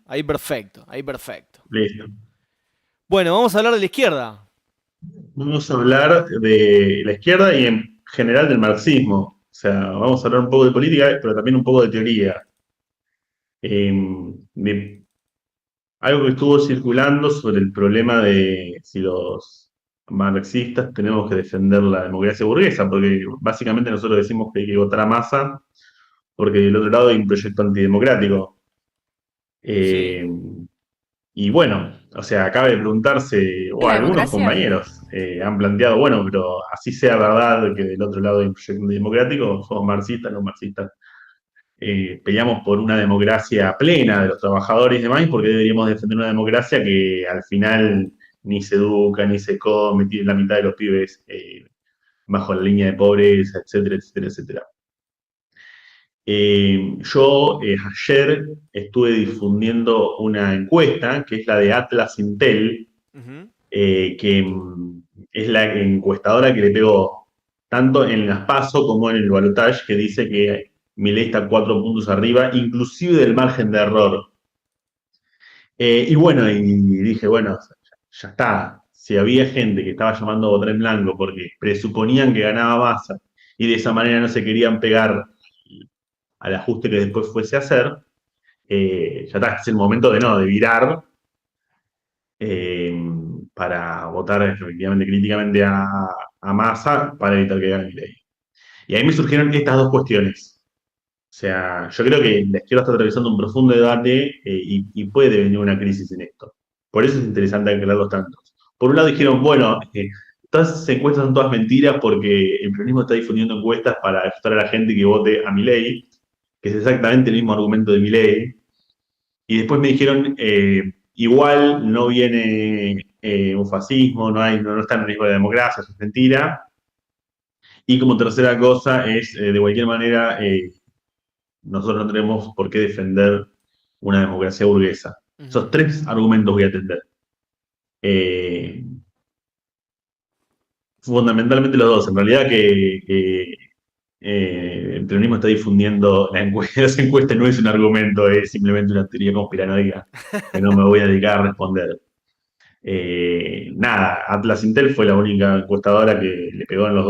Ahí perfecto, ahí perfecto. Listo. Bueno, vamos a hablar de la izquierda. Vamos a hablar de la izquierda y en general del marxismo. O sea, vamos a hablar un poco de política, pero también un poco de teoría. Eh, de algo que estuvo circulando sobre el problema de si los marxistas tenemos que defender la democracia burguesa, porque básicamente nosotros decimos que hay que votar a Massa porque del otro lado hay un proyecto antidemocrático. Sí. Eh, y bueno, o sea, cabe preguntarse, ¿Y o la algunos democracia? compañeros han planteado, bueno, pero así sea verdad que del otro lado hay un proyecto democrático, somos marxistas, no marxistas, peleamos por una democracia plena de los trabajadores y demás, y por qué deberíamos defender una democracia que al final ni se educa, ni se come, tiene la mitad de los pibes bajo la línea de pobreza, etcétera, etcétera, etcétera. Yo ayer estuve difundiendo una encuesta, que es la de Atlas Intel, Ujú. que es la encuestadora que le pegó tanto en las PASO como en el balotaje, que dice que Milei está 4 puntos arriba, inclusive del margen de error. Y bueno, y dije, bueno, ya está. Si había gente que estaba llamando a votar en blanco porque presuponían que ganaba Massa y de esa manera no se querían pegar al ajuste que después fuese a hacer, ya está, es el momento de no, de virar eh, para votar efectivamente críticamente a Massa para evitar que gane Milei. Y ahí me surgieron estas dos cuestiones. O sea, yo creo que la izquierda está atravesando un profundo debate y puede venir una crisis en esto. Por eso es interesante aclararlos tantos. Por un lado dijeron, bueno, todas esas encuestas son todas mentiras porque el peronismo está difundiendo encuestas para asustar a la gente que vote a Milei, que es exactamente el mismo argumento de Milei. Y después me dijeron, igual no viene un fascismo, no está en riesgo la democracia, eso es mentira. Y como tercera cosa es, de cualquier manera, nosotros no tenemos por qué defender una democracia burguesa. Esos Ujú. tres argumentos voy a atender. Eh, Fundamentalmente los dos. En realidad que el peronismo está difundiendo la encuesta, esa encuesta no es un argumento, es simplemente una teoría conspiranoica que no me voy a dedicar a responder. Nada, Atlas Intel fue la única encuestadora que le pegó en los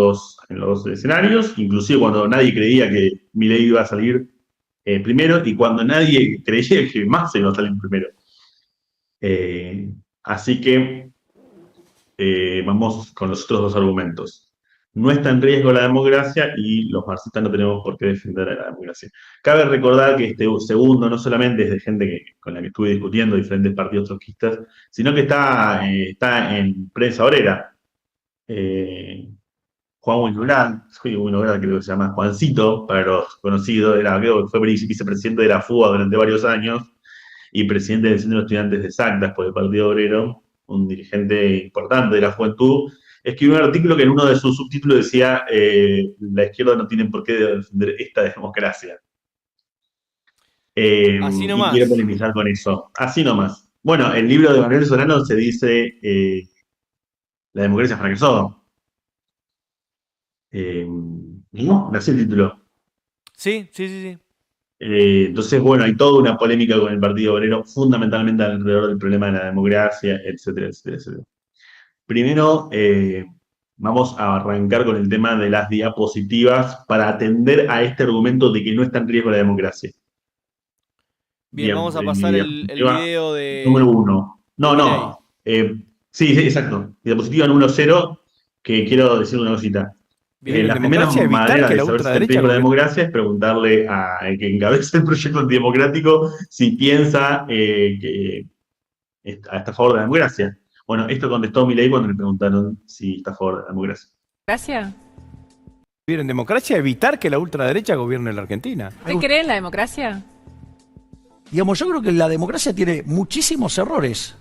dos escenarios, inclusive cuando nadie creía que Milei iba a salir primero y cuando nadie creía que Massa iba a salir primero. Eh, Así que vamos con los otros dos argumentos. No está en riesgo la democracia y los marxistas no tenemos por qué defender a la democracia. Cabe recordar que este segundo no solamente es de gente con la que estuve discutiendo diferentes partidos trotskistas, sino que está en prensa obrera. Eh, Juan Winograd, creo que se llama Juancito, para los conocidos, creo que fue vicepresidente de la FUA durante varios años y presidente del Centro de Estudiantes de Sactas por el Partido Obrero, un dirigente importante de la juventud, escribió un artículo que en uno de sus subtítulos decía la izquierda no tiene por qué defender esta democracia. Así Y quiero nomás. polemizar con eso. Así nomás. Bueno, el libro de Manuel Solano se dice La democracia fracasó. ¿No? Así el título. Sí, sí, sí, sí. Entonces, bueno, hay toda una polémica con el Partido Obrero, fundamentalmente alrededor del problema de la democracia, etcétera, etcétera, etcétera. Primero, vamos a arrancar con el tema de las diapositivas para atender a este argumento de que no está en riesgo la democracia. Bien, vamos a Mi pasar el diapositiva video número uno. de No, Milei. no. Sí, sí, exacto. Diapositiva número cero, que quiero decir una cosita. Bien. En La primera democracia evitar manera que de la saber si está en ultraderecha riesgo la gobierne. democracia es preguntarle al que encabeza el proyecto antidemocrático si piensa que está a favor de la democracia. Bueno, esto contestó Milei cuando le preguntaron si está a favor de la democracia. ¿Democracia? En democracia evitar que la ultraderecha gobierne la Argentina. ¿Usted cree en la democracia? Digamos, yo creo que la democracia tiene muchísimos errores.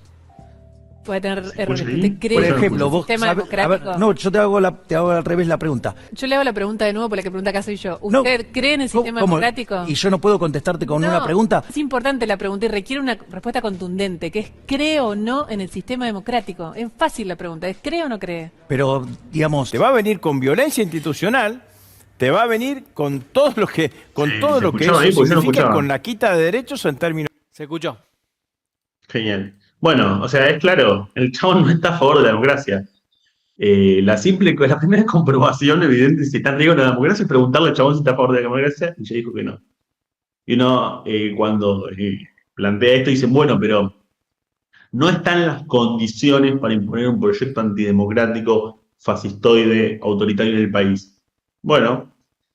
Puede tener ¿Se errores. escucha ¿Usted bien? cree Por Pues en ejemplo, el vos sistema sabés, a ver, democrático? no, yo te hago al revés la pregunta. Yo le hago la pregunta de nuevo, por la que pregunta acá soy yo. No, ¿Usted cree en el sistema ¿cómo? democrático? Y yo no puedo contestarte con una pregunta. Es importante la pregunta y requiere una respuesta contundente, que es ¿cree o no en el sistema democrático? Es fácil la pregunta, es ¿cree o no cree? Pero, digamos, Te va a venir con violencia institucional, te va a venir con todo lo que, con Sí, todo ¿se lo que escuchaba eso ahí? Porque yo no significa, escuchaba. con la quita de derechos en términos. ¿Se escuchó? Genial. Bueno, o sea, es claro, el chabón no está a favor de la democracia. La primera comprobación evidente si está en riesgo la democracia es preguntarle al chabón si está a favor de la democracia, y ella dijo que no. Y uno, cuando plantea esto, dice, bueno, pero no están las condiciones para imponer un proyecto antidemocrático, fascistoide, autoritario en el país. Bueno,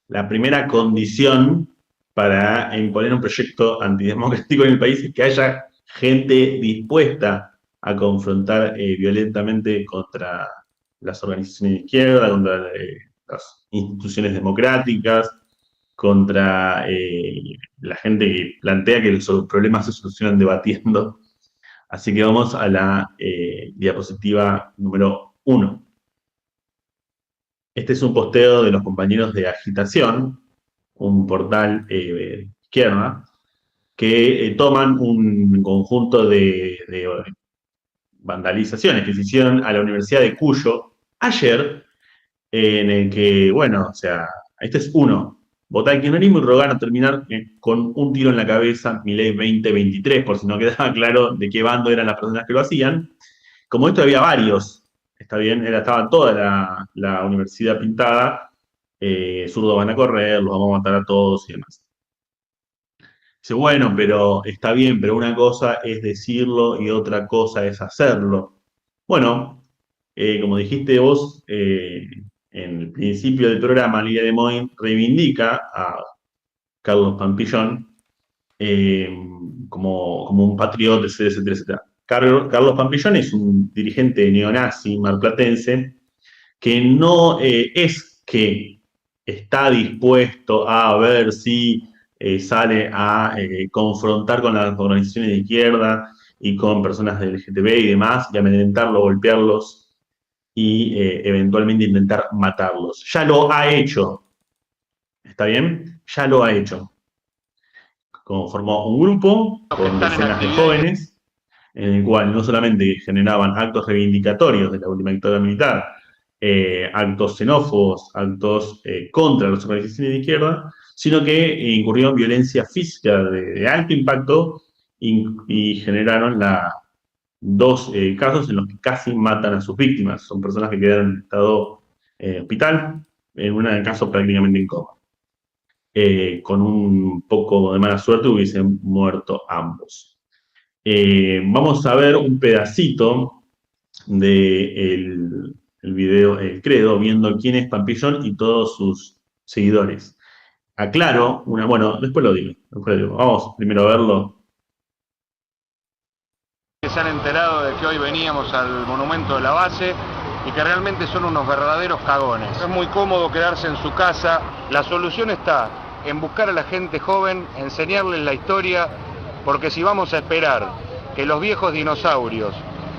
la primera condición para imponer un proyecto antidemocrático en el país es que haya gente dispuesta a confrontar violentamente contra las organizaciones de izquierda, contra las instituciones democráticas, contra la gente que plantea que los problemas se solucionan debatiendo. Así que vamos a la diapositiva número 1. Este es un posteo de los compañeros de Agitación, un portal de izquierda, que toman un conjunto de vandalizaciones que se hicieron a la Universidad de Cuyo ayer, en el que, bueno, o sea, este es uno. Votar el kirchnerismo y rogar no terminar con un tiro en la cabeza, Milei 2023, por si no quedaba claro de qué bando eran las personas que lo hacían. Como esto había varios, está bien, estaba toda la universidad pintada, zurdos van a correr, los vamos a matar a todos y demás. Dice, bueno, pero está bien, pero una cosa es decirlo y otra cosa es hacerlo. Bueno, como dijiste vos, en el principio del programa, Lilia de Moin reivindica a Carlos Pampillón como un patriota, etcétera, etcétera. Carlos Pampillón es un dirigente neonazi marplatense que no es que está dispuesto a ver si sale a confrontar con las organizaciones de izquierda y con personas del LGTB y demás, y amedrentarlos, golpearlos y eventualmente intentar matarlos. Ya lo ha hecho. ¿Está bien? Ya lo ha hecho. Formó un grupo con decenas de jóvenes, en el cual no solamente generaban actos reivindicatorios de la última dictadura militar, actos xenófobos, actos contra las organizaciones de izquierda, sino que incurrieron en violencia física de alto impacto y generaron dos casos en los que casi matan a sus víctimas. Son personas que quedaron en estado hospital, en un caso prácticamente en coma. Con un poco de mala suerte hubiesen muerto ambos. Vamos a ver un pedacito del video El Credo, viendo quién es Pampillón y todos sus seguidores. Aclaro, bueno, después lo digo. Vamos primero a verlo. Se han enterado de que hoy veníamos al monumento de la base y que realmente son unos verdaderos cagones. Es muy cómodo quedarse en su casa. La solución está en buscar a la gente joven, enseñarles la historia, porque si vamos a esperar que los viejos dinosaurios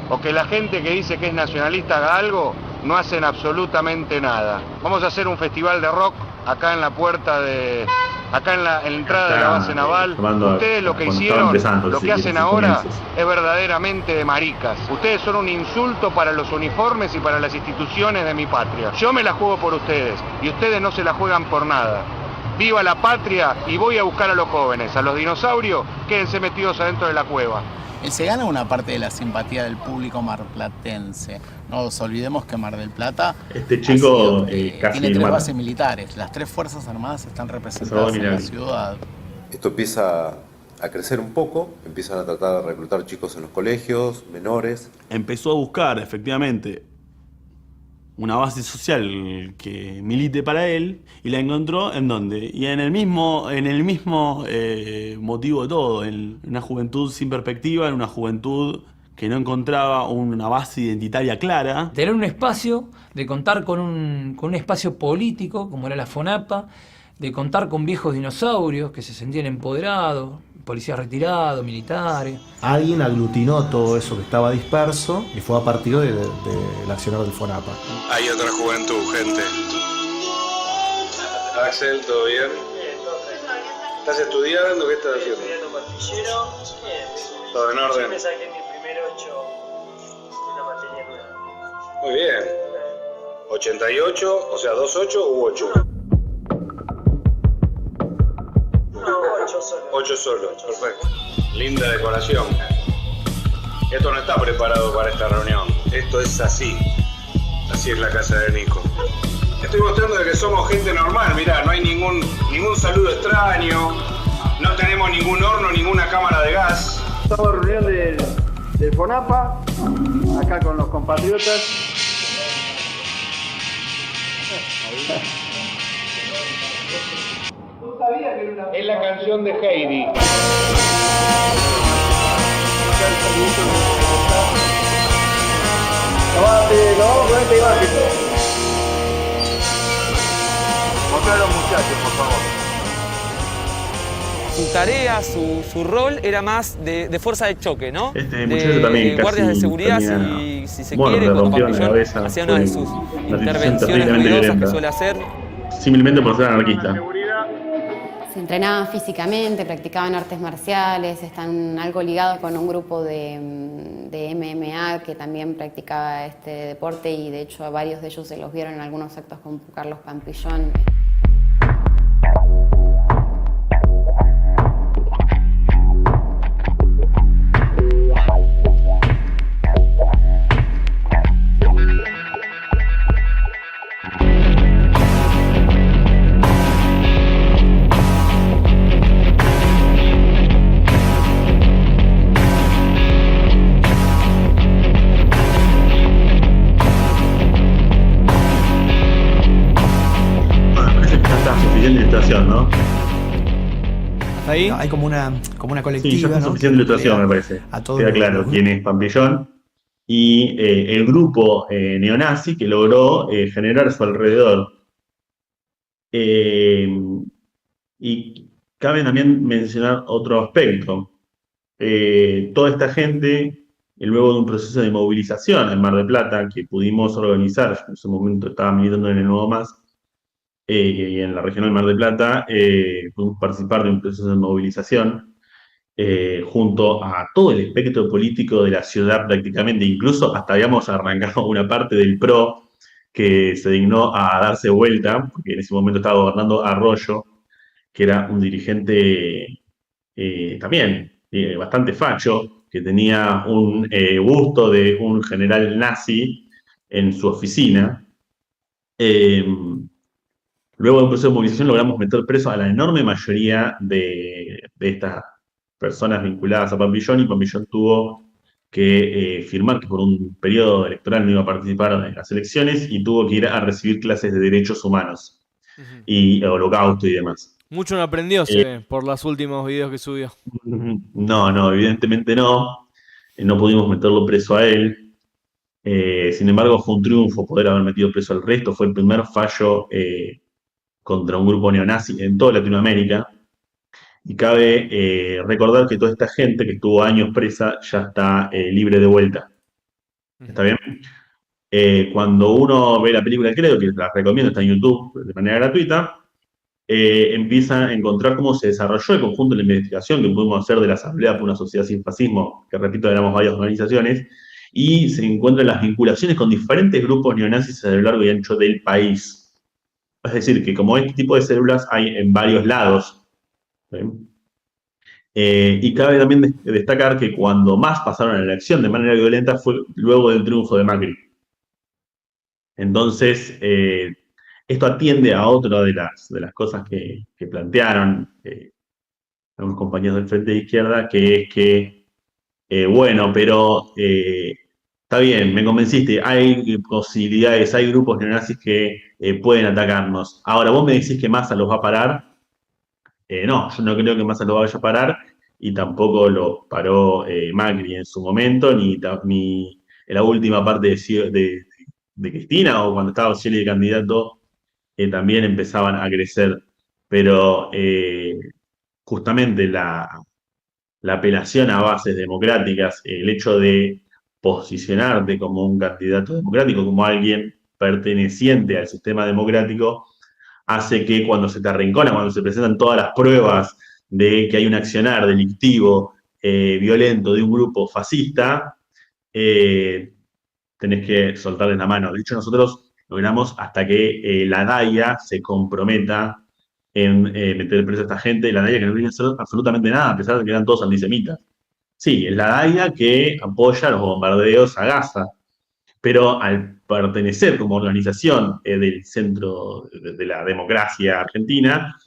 o que la gente que dice que es nacionalista haga algo, no hacen absolutamente nada. Vamos a hacer un festival de rock acá en la puerta de... acá en la entrada de la base naval. Ustedes lo que hicieron, lo que hacen ahora es verdaderamente de maricas. Ustedes son un insulto para los uniformes y para las instituciones de mi patria. Yo me la juego por ustedes y ustedes no se la juegan por nada. Viva la patria y voy a buscar a los jóvenes. A los dinosaurios, quédense metidos adentro de la cueva. Él se gana una parte de la simpatía del público marplatense. No nos olvidemos que Mar del Plata este chico casi tiene 3 bases militares. Las 3 Fuerzas Armadas están representadas en la ciudad. Esto empieza a crecer un poco, empiezan a tratar de reclutar chicos en los colegios, menores. Empezó a buscar, efectivamente, una base social que milite para él, y la encontró ¿en dónde? Y en el mismo motivo de todo, en una juventud sin perspectiva, en una juventud que no encontraba una base identitaria clara. Tener un espacio, de contar con un espacio político, como era la FONAPA, de contar con viejos dinosaurios que se sentían empoderados, policías retirados, militares. Alguien aglutinó todo eso que estaba disperso y fue a partir del accionar del FONAPA. Hay otra juventud, gente. Axel, ¿todo bien? ¿Estás estudiando? ¿Qué estás haciendo? Estudiando martillero. ¿Todo en orden? Yo me saqué mi primer 8 en una materia nueva. Muy bien. 88, o sea, 2-8 u 8. No, 8 solo. 8 solo, perfecto. Linda decoración. Esto no está preparado para esta reunión. Esto es así. Así es la casa de Nico. Estoy mostrando de que somos gente normal, mirá, no hay ningún saludo extraño, no tenemos ningún horno, ninguna cámara de gas. Estamos en reunión del FONAPA, acá con los compatriotas. Es la canción de Heidi. Lo vamos con esta imagen. Mostrar a los muchachos, por favor. Su tarea, su rol era más de fuerza de choque, ¿no? Este muchacho también guardias de casi seguridad, termina si se muerto, quiere, le cuando rompieron la Pampillón cabeza. hacía una de sus Fue una situación intervenciones terriblemente ruidosas que violenta. suele hacer. Simplemente por ser anarquista. Se entrenaban físicamente, practicaban artes marciales, están algo ligados con un grupo de MMA que también practicaba este deporte y de hecho a varios de ellos se los vieron en algunos actos con Carlos Pampillón. Suficiente ilustración, ¿no? ¿Ahí? No, hay como una colectiva. Sí, ya fue ¿no? suficiente ilustración, me parece. A todos Queda los claro grupos. quién es Pampillón. Y el grupo neonazi que logró generar a su alrededor. Y cabe también mencionar otro aspecto. Toda esta gente, luego de un proceso de movilización en Mar del Plata que pudimos organizar, yo en ese momento estaba militando en el Nuevo Más, y en la región del Mar del Plata, pudimos participar de un proceso de movilización junto a todo el espectro político de la ciudad prácticamente, incluso hasta habíamos arrancado una parte del PRO que se dignó a darse vuelta, porque en ese momento estaba gobernando Arroyo, que era un dirigente también bastante facho, que tenía un busto de un general nazi en su oficina. Luego de un proceso de movilización logramos meter preso a la enorme mayoría de estas personas vinculadas a Pampillón, y Pampillón tuvo que firmar que por un periodo electoral no iba a participar en las elecciones y tuvo que ir a recibir clases de derechos humanos y holocausto y demás. Mucho no aprendió, se ve, por los últimos videos que subió. No, evidentemente no. No pudimos meterlo preso a él. Sin embargo, fue un triunfo poder haber metido preso al resto. Fue el primer fallo contra un grupo neonazi en toda Latinoamérica. Y cabe recordar que toda esta gente que estuvo años presa ya está libre de vuelta. ¿Está bien? Cuando uno ve la película, creo que la recomiendo, está en YouTube de manera gratuita, empieza a encontrar cómo se desarrolló el conjunto de la investigación que pudimos hacer de la Asamblea por una Sociedad Sin Fascismo, que repito, éramos varias organizaciones, y se encuentran las vinculaciones con diferentes grupos neonazis a lo largo y ancho del país. Es decir, que como este tipo de células hay en varios lados. ¿Sí? Y cabe también destacar que cuando más pasaron a la elección de manera violenta fue luego del triunfo de Macri. Entonces, esto atiende a otra de las cosas que plantearon algunos compañeros del Frente de Izquierda, que es que, bueno, pero está bien, me convenciste, hay posibilidades, hay grupos neonazis que pueden atacarnos. Ahora, vos me decís que Massa los va a parar. No, yo no creo que Massa lo vaya a parar, y tampoco lo paró Macri en su momento, ni en la última parte de Cristina, o cuando estaba Scioli de candidato, también empezaban a crecer. Pero justamente la apelación a bases democráticas, el hecho de posicionarte como un candidato democrático, como alguien perteneciente al sistema democrático, hace que cuando se te arrincona, cuando se presentan todas las pruebas de que hay un accionar delictivo, violento de un grupo fascista, tenés que soltarles la mano. De hecho, nosotros logramos hasta que la DAIA se comprometa en meter preso a esta gente. La DAIA que no quería hacer absolutamente nada, a pesar de que eran todos antisemitas. Sí, es la DAIA que apoya los bombardeos a Gaza, pero al pertenecer como organización del Centro de la Democracia Argentina,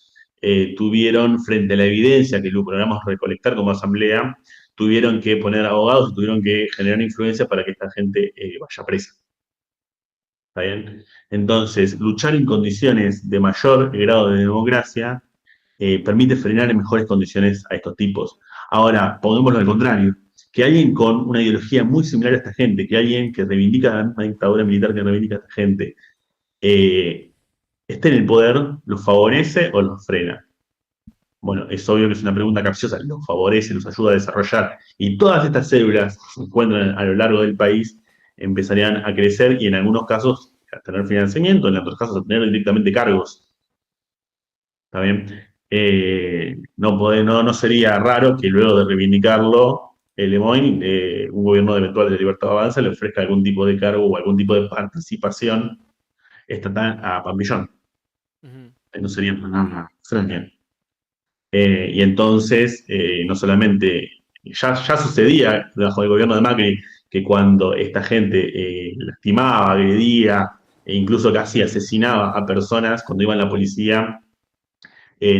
tuvieron, frente a la evidencia que logramos recolectar como asamblea, tuvieron que poner abogados y tuvieron que generar influencia para que esta gente vaya presa. ¿Está bien? Entonces, luchar en condiciones de mayor grado de democracia permite frenar en mejores condiciones a estos tipos. Ahora, pongámoslo al contrario, que alguien con una ideología muy similar a esta gente, que alguien que reivindica la misma dictadura militar que reivindica a esta gente, esté en el poder, ¿los favorece o los frena? Bueno, es obvio que es una pregunta capciosa, los favorece, los ayuda a desarrollar, y todas estas células que se encuentran a lo largo del país empezarían a crecer y en algunos casos a tener financiamiento, en otros casos a tener directamente cargos. ¿Está bien? No sería raro que luego de reivindicarlo, el Lemoyne, un gobierno eventual de Libertad Avanza, le ofrezca algún tipo de cargo o algún tipo de participación estatal a Pampillón. No sería nada extraño. Y entonces, no solamente, ya sucedía bajo el gobierno de Macri, que cuando esta gente lastimaba, agredía e incluso casi asesinaba a personas, cuando iba la policía,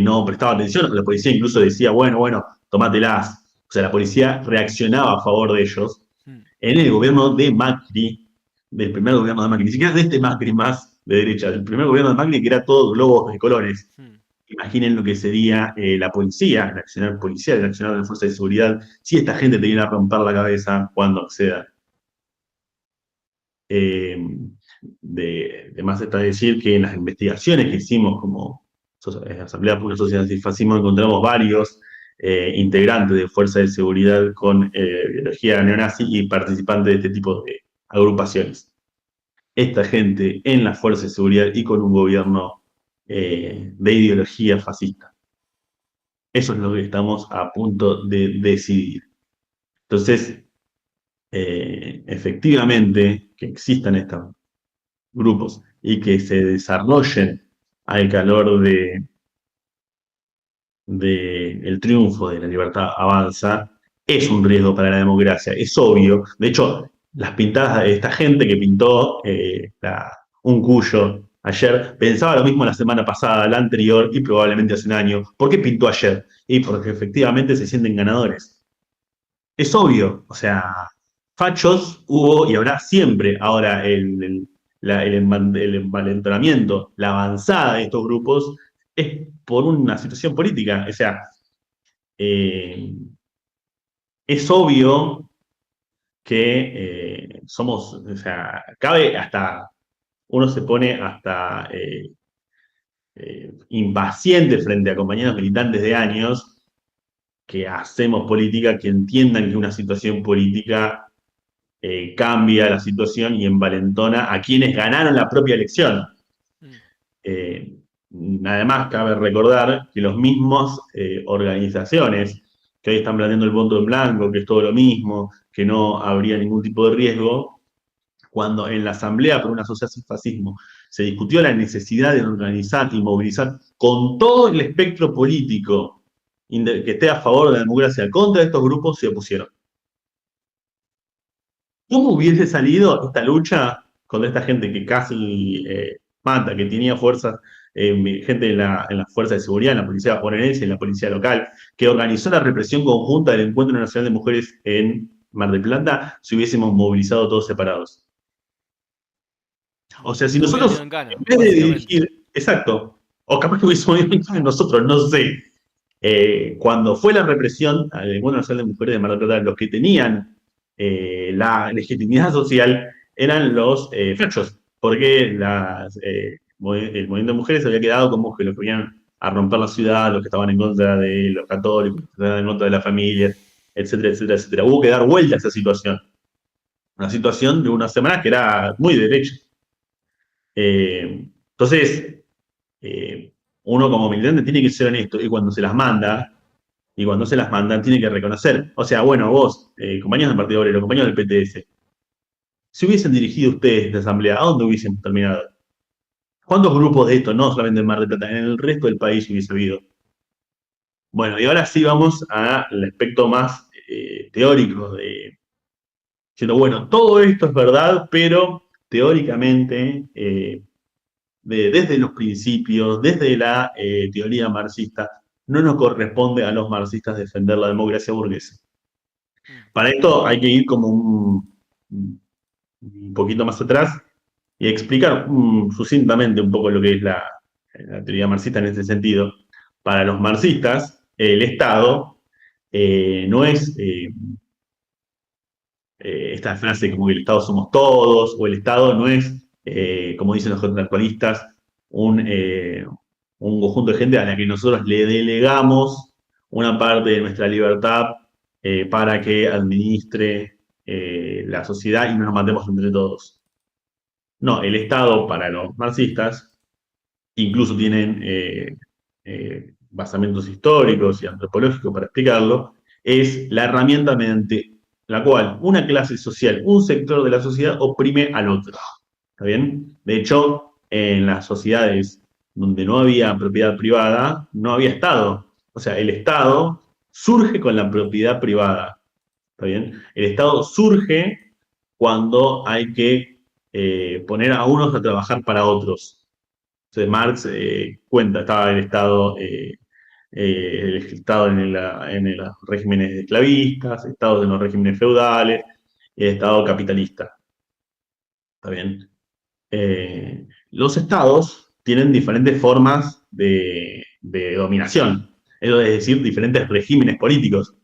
no prestaba atención, la policía incluso decía, bueno, tomátelas. O sea, la policía reaccionaba a favor de ellos. En el gobierno de Macri, del primer gobierno de Macri, ni siquiera de este Macri más de derecha, del primer gobierno de Macri, que era todo globos de colores. Imaginen lo que sería la policía, el accionar policial, el accionar de la fuerza de seguridad, si esta gente te viene a romper la cabeza cuando acceda. De más está decir que en las investigaciones que hicimos como Asamblea Pública Social Antifascismo encontramos varios integrantes de fuerza de seguridad con ideología neonazi y participantes de este tipo de agrupaciones. Esta gente en la fuerza de seguridad y con un gobierno de ideología fascista. Eso es lo que estamos a punto de decidir. Entonces, efectivamente, que existan estos grupos y que se desarrollen al calor el triunfo de la libertad avanza, es un riesgo para la democracia, es obvio. De hecho, las pintadas de esta gente que pintó un Cuyo ayer, pensaba lo mismo la semana pasada, la anterior y probablemente hace un año. ¿Por qué pintó ayer? Y porque efectivamente se sienten ganadores. Es obvio, o sea, fachos hubo y habrá siempre. Ahora el envalentonamiento, la avanzada de estos grupos es por una situación política. O sea, es obvio que o sea, cabe hasta, uno se pone hasta impaciente frente a compañeros militantes de años que hacemos política, que entiendan que una situación política cambia la situación y envalentona a quienes ganaron la propia elección. Además, cabe recordar que los mismos organizaciones que hoy están planteando el voto en blanco, que es todo lo mismo, que no habría ningún tipo de riesgo, cuando en la Asamblea por una Sociedad Sin Fascismo se discutió la necesidad de organizar y movilizar con todo el espectro político que esté a favor de la democracia contra estos grupos, se opusieron. ¿Cómo hubiese salido esta lucha contra esta gente que casi mata, que tenía fuerzas, gente en la fuerza de seguridad, en la policía bonaerense, en la policía local, que organizó la represión conjunta del Encuentro Nacional de Mujeres en Mar del Plata, si hubiésemos movilizado todos separados? O sea, si nosotros, en vez de dirigir, exacto, o capaz que hubiésemos ido nosotros, no sé, cuando fue la represión al Encuentro Nacional de Mujeres de Mar del Plata, los que tenían la legitimidad social eran los fachos, porque el movimiento de mujeres había quedado como que los que venían a romper la ciudad, los que estaban en contra de los católicos, los que estaban en contra de la familia, etcétera, etcétera, etcétera. Hubo que dar vuelta a esa situación. Una situación de unas semanas que era muy derecha. Entonces, uno como militante tiene que ser honesto y cuando se las manda, y cuando se las mandan, tiene que reconocer. O sea, bueno, vos, compañeros del Partido Obrero, compañeros del PTS, si hubiesen dirigido ustedes la asamblea, ¿a dónde hubiesen terminado? ¿Cuántos grupos de esto, no solamente en Mar del Plata, en el resto del país hubiese habido? Bueno, y ahora sí vamos al aspecto más teóricos diciendo, bueno, todo esto es verdad, pero teóricamente, desde los principios, desde la teoría marxista, no nos corresponde a los marxistas defender la democracia burguesa. Para esto hay que ir como un poquito más atrás y explicar sucintamente un poco lo que es la teoría marxista en ese sentido. Para los marxistas, el Estado no es esta frase como que el Estado somos todos, o el Estado no es, como dicen los contractualistas, un conjunto de gente a la que nosotros le delegamos una parte de nuestra libertad para que administre la sociedad y no nos matemos entre todos. No, el Estado, para los marxistas, incluso tienen basamentos históricos y antropológicos para explicarlo, es la herramienta mediante la cual una clase social, un sector de la sociedad oprime al otro. ¿Está bien? De hecho, en las sociedades donde no había propiedad privada, no había Estado. O sea, el Estado surge con la propiedad privada. ¿Está bien? El Estado surge cuando hay que poner a unos a trabajar para otros. Entonces Marx cuenta, estaba el Estado en los regímenes esclavistas, Estados en los regímenes feudales, y el Estado capitalista. ¿Está bien? Los Estados tienen diferentes formas de dominación, es decir, diferentes regímenes políticos.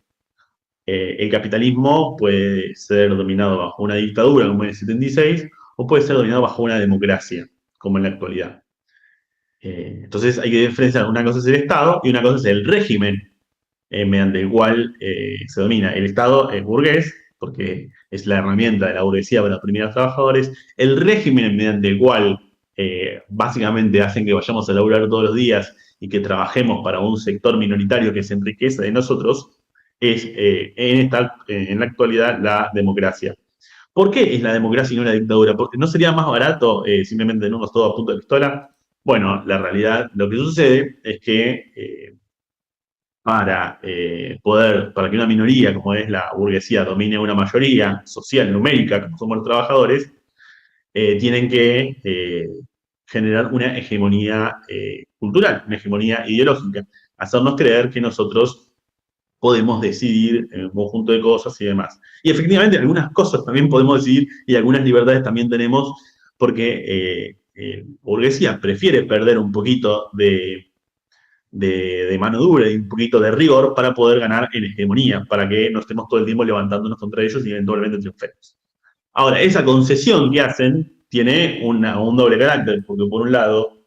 El capitalismo puede ser dominado bajo una dictadura, como en el 76, o puede ser dominado bajo una democracia, como en la actualidad. Entonces hay que diferenciar, una cosa es el Estado y una cosa es el régimen mediante el cual se domina. El Estado es burgués, porque es la herramienta de la burguesía para oprimir a los trabajadores. El régimen mediante el cual básicamente hacen que vayamos a laburar todos los días y que trabajemos para un sector minoritario que se enriquece de nosotros, es en la actualidad la democracia. ¿Por qué es la democracia y no la dictadura? Porque ¿no sería más barato simplemente tenernos todos a punto de pistola? Bueno, la realidad, lo que sucede es que para que una minoría como es la burguesía domine una mayoría social, numérica, como somos los trabajadores, tienen que generar una hegemonía cultural, una hegemonía ideológica, hacernos creer que nosotros podemos decidir en un conjunto de cosas y demás. Y efectivamente algunas cosas también podemos decidir y algunas libertades también tenemos porque burguesía prefiere perder un poquito de mano dura y un poquito de rigor para poder ganar en hegemonía, para que no estemos todo el tiempo levantándonos contra ellos y eventualmente triunfemos. Ahora, esa concesión que hacen tiene un doble carácter, porque por un lado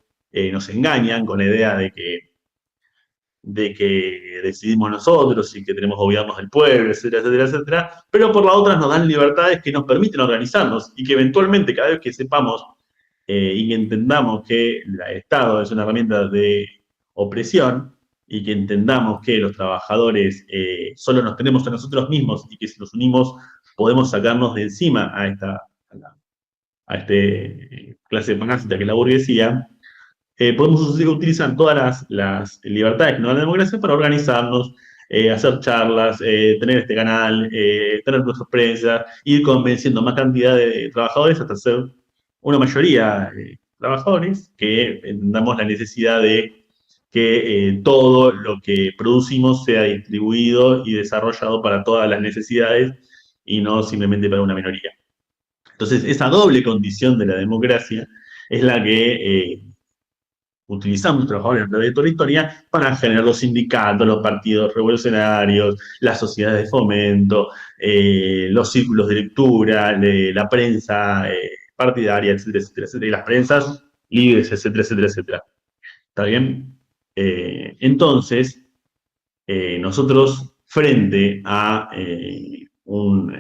nos engañan con la idea de que decidimos nosotros y que tenemos gobiernos del pueblo, etcétera, etcétera, etcétera, pero por la otra nos dan libertades que nos permiten organizarnos y que eventualmente cada vez que sepamos y que entendamos que el Estado es una herramienta de opresión y que entendamos que los trabajadores solo nos tenemos a nosotros mismos y que si nos unimos podemos sacarnos de encima a esta clase parásita que es la burguesía, podemos utilizar todas las libertades que nos da la democracia para organizarnos, hacer charlas, tener este canal, tener nuestras prensa, ir convenciendo más cantidad de trabajadores hasta ser una mayoría de trabajadores que entendamos la necesidad de que todo lo que producimos sea distribuido y desarrollado para todas las necesidades y no simplemente para una minoría. Entonces, esa doble condición de la democracia es la que utilizamos los trabajadores a través de toda la historia para generar los sindicatos, los partidos revolucionarios, las sociedades de fomento, los círculos de lectura, la prensa partidaria, etcétera, etcétera, etcétera, y las prensas libres, etcétera, etcétera, etcétera. ¿Está bien? Entonces, nosotros, frente a un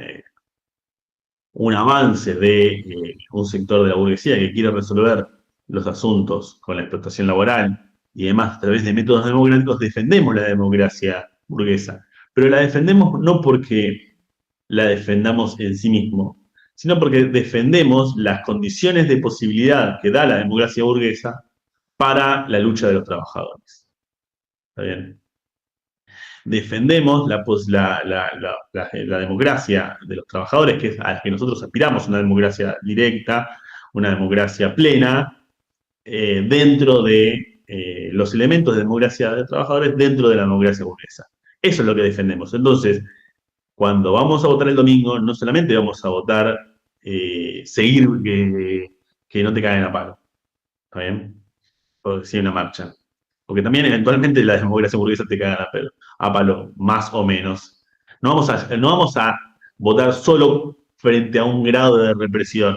avance de un sector de la burguesía que quiere resolver los asuntos con la explotación laboral y demás a través de métodos democráticos, defendemos la democracia burguesa. Pero la defendemos no porque la defendamos en sí mismo, sino porque defendemos las condiciones de posibilidad que da la democracia burguesa para la lucha de los trabajadores. ¿Está bien? defendemos la democracia de los trabajadores, que es a la que nosotros aspiramos, una democracia directa, una democracia plena, dentro de los elementos de democracia de trabajadores dentro de la democracia burguesa. Eso es lo que defendemos. Entonces, cuando vamos a votar el domingo, no solamente vamos a votar seguir que no te caen a palo, ¿está bien? Porque si hay una marcha. Porque también eventualmente la democracia burguesa te cagan a palo, más o menos. No vamos a votar solo frente a un grado de represión.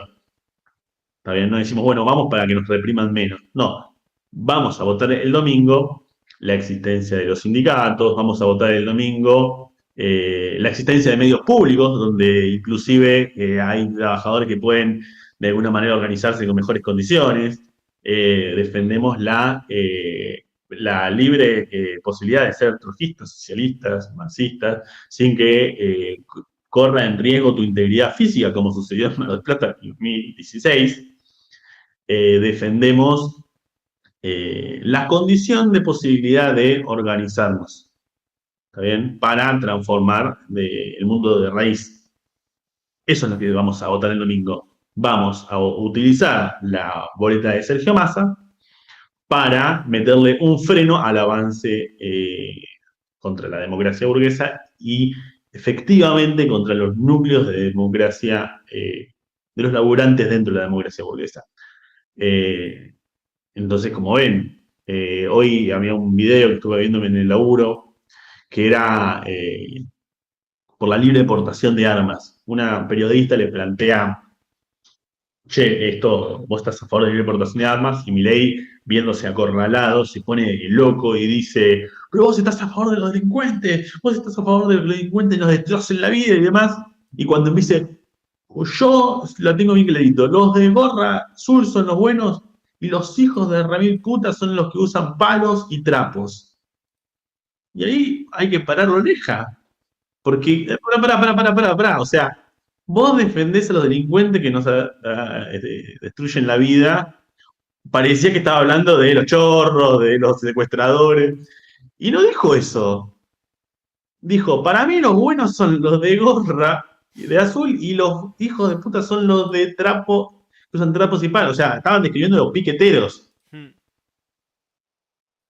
¿Está bien? No decimos, bueno, vamos para que nos repriman menos. No, vamos a votar el domingo la existencia de los sindicatos, vamos a votar el domingo la existencia de medios públicos, donde inclusive hay trabajadores que pueden de alguna manera organizarse con mejores condiciones. Defendemos la libre posibilidad de ser trotskistas, socialistas, marxistas, sin que corra en riesgo tu integridad física, como sucedió en Mar del Plata en 2016. Defendemos la condición de posibilidad de organizarnos, ¿está bien? Para transformar el mundo de raíz. Eso es lo que vamos a votar el domingo. Vamos a utilizar la boleta de Sergio Massa para meterle un freno al avance contra la democracia burguesa y efectivamente contra los núcleos de democracia de los laburantes dentro de la democracia burguesa. Entonces, como ven, hoy había un video que estuve viéndome en el laburo que era por la libre portación de armas. Una periodista le plantea, che, vos estás a favor de la libre portación de armas, y Milei, viéndose acorralado, se pone loco y dice, pero vos estás a favor de los delincuentes, vos estás a favor de los delincuentes, nos destrocen la vida y demás. Y cuando me dice, yo la tengo bien clarito, los de gorra azul son los buenos y los hijos de Ramil Kuta son los que usan palos y trapos. Y ahí hay que parar la oreja. Porque, pará. O sea, vos defendés a los delincuentes que nos destruyen la vida. Parecía que estaba hablando de los chorros, de los secuestradores. Y no dijo eso. Dijo, para mí los buenos son los de gorra de azul y los hijos de puta son los de trapo, que usan trapos y palos. O sea, estaban describiendo los piqueteros.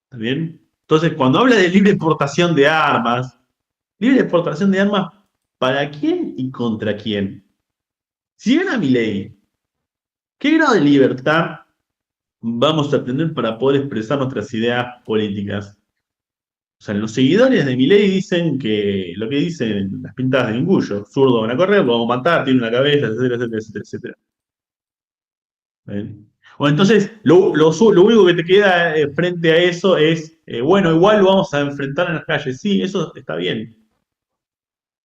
¿Está bien? Entonces, cuando habla de libre exportación de armas, libre exportación de armas, ¿para quién y contra quién? Si gana Milei, ¿qué grado de libertad vamos a tener para poder expresar nuestras ideas políticas? O sea, los seguidores de Milei dicen que lo que dicen las pintadas de Ningullo, zurdo van a correr, lo vamos a matar, tiene una cabeza, etcétera. ¿Ven? Bueno, entonces, lo único que te queda frente a eso es, bueno, igual lo vamos a enfrentar en las calles. Sí, eso está bien.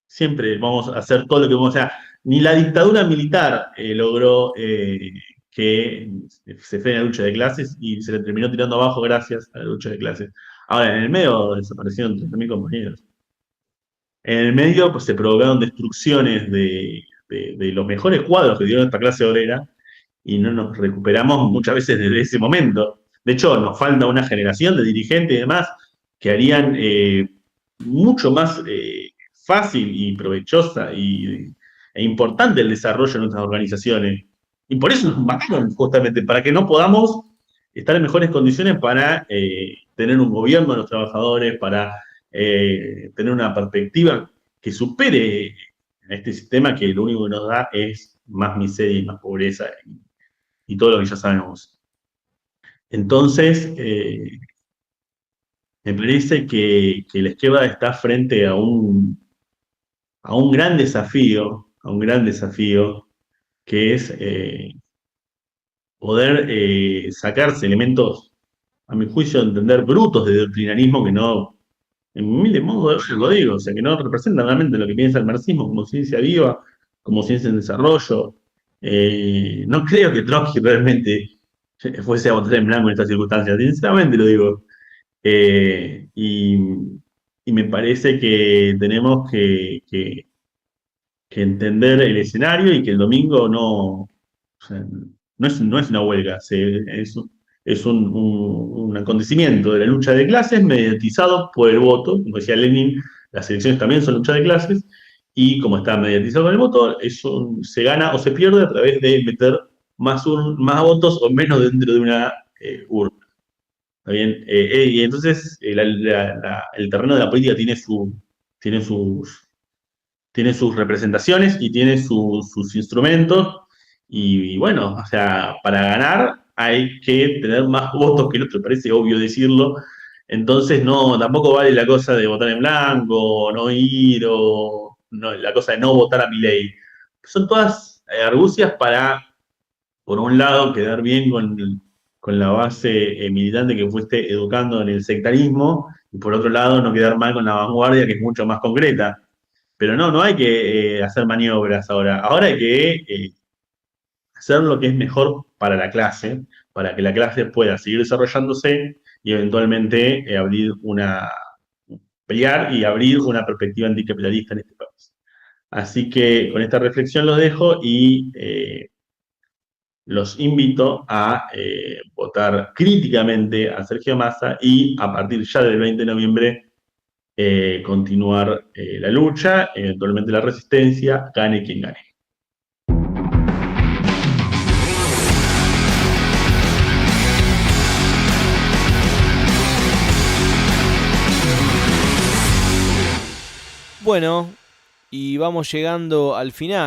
Siempre vamos a hacer todo lo que vamos a hacer. Ni la dictadura militar logró que se frene la lucha de clases y se le terminó tirando abajo gracias a la lucha de clases. Ahora, en el medio desaparecieron 30.000 compañeros. En el medio pues, se provocaron destrucciones de los mejores cuadros que dieron esta clase obrera y no nos recuperamos muchas veces desde ese momento. De hecho, nos falta una generación de dirigentes y demás que harían mucho más fácil y provechosa e importante el desarrollo de nuestras organizaciones. Y por eso nos mataron justamente, para que no podamos estar en mejores condiciones para tener un gobierno de los trabajadores, para tener una perspectiva que supere a este sistema que lo único que nos da es más miseria y más pobreza y todo lo que ya sabemos. Entonces, me parece que la izquierda está frente a un gran desafío, que es poder sacarse elementos, a mi juicio, entender brutos de doctrinarismo que no, en miles de modos lo digo, o sea, que no representan realmente lo que piensa el marxismo como ciencia viva, como ciencia en desarrollo. No creo que Trotsky realmente fuese a votar en blanco en estas circunstancias, sinceramente lo digo. Y me parece que tenemos que entender el escenario y que el domingo no es una huelga, es es un acontecimiento de la lucha de clases mediatizado por el voto. Como decía Lenin, las elecciones también son lucha de clases, y como está mediatizado con el voto, se gana o se pierde a través de meter más votos o menos dentro de una urna. ¿Está bien? Y entonces el terreno de la política tiene sus representaciones y tiene sus instrumentos, y bueno, o sea, para ganar hay que tener más votos que el otro, parece obvio decirlo. Entonces tampoco vale la cosa de votar en blanco, no ir, o la cosa de no votar a Milei. Son todas argucias para, por un lado, quedar bien con la base militante que fuiste educando en el sectarismo, y por otro lado, no quedar mal con la vanguardia, que es mucho más concreta. Pero no hay que hacer maniobras ahora. Ahora hay que hacer lo que es mejor para la clase, para que la clase pueda seguir desarrollándose y eventualmente pelear y abrir una perspectiva anticapitalista en este país. Así que con esta reflexión los dejo, y los invito a votar críticamente a Sergio Massa, y a partir ya del 20 de noviembre continuar la lucha, eventualmente la resistencia, gane quien gane. Bueno, y vamos llegando al final.